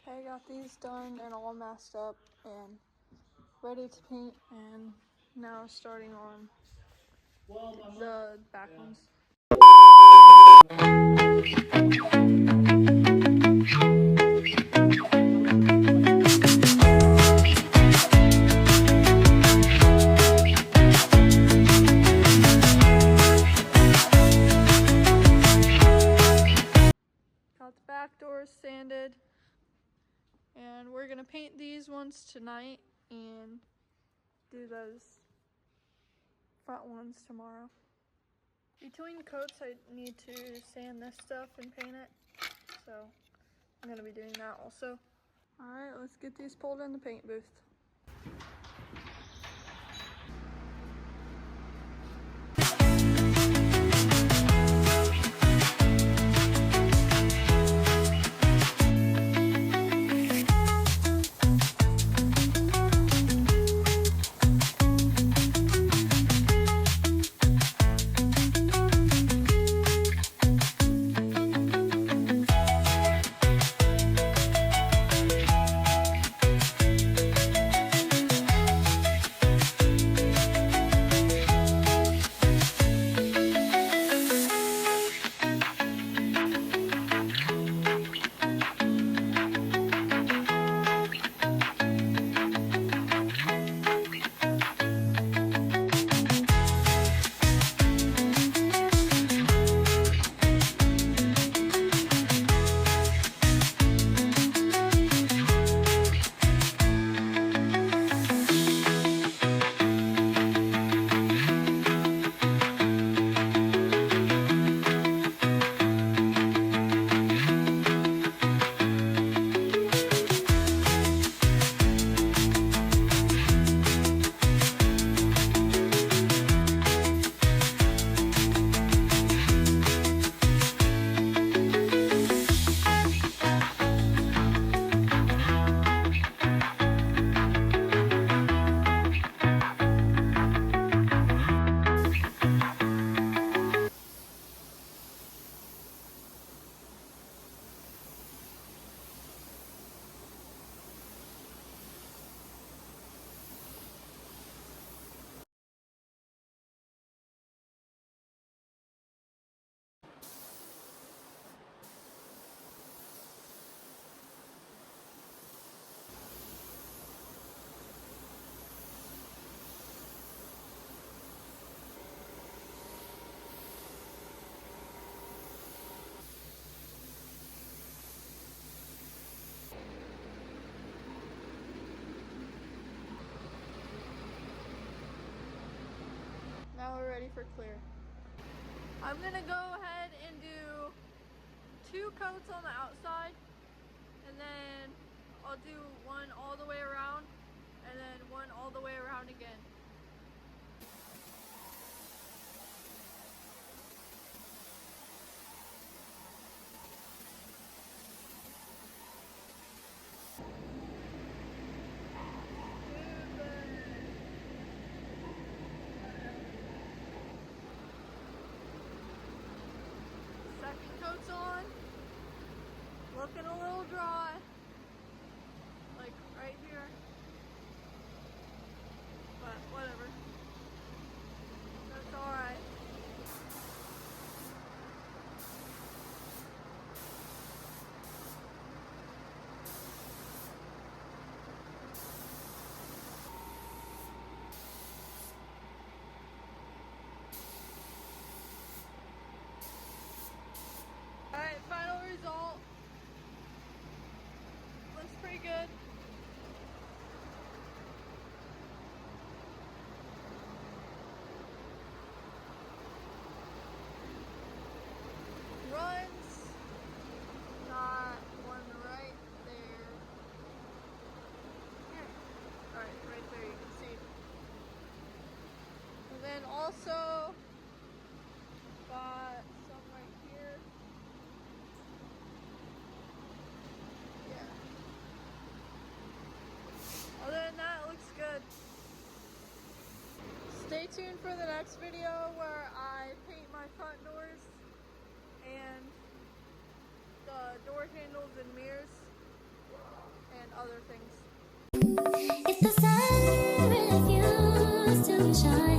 Okay, I got these done and all messed up and ready to paint, and now starting on the back ones. Got the back doors sanded, and we're gonna paint these ones tonight and do those front ones tomorrow. Between coats, I need to sand this stuff and paint it, so I'm gonna be doing that also. All right, let's get these pulled in the paint booth. Now we're ready for clear. I'm gonna go ahead and do 2 coats on the outside, and then I'll do one all the way around, and then one all the way around again. Second coat's on. Looking a little dry. Like right here. But whatever. That's alright. Alright, final result. Looks pretty good. Runs. Got one right there. Here. Alright, right there you can see. And then also got some right here. Yeah. Other than that, it looks good. Stay tuned for the next video where I paint my front doors and the door handles and mirrors. sunshine.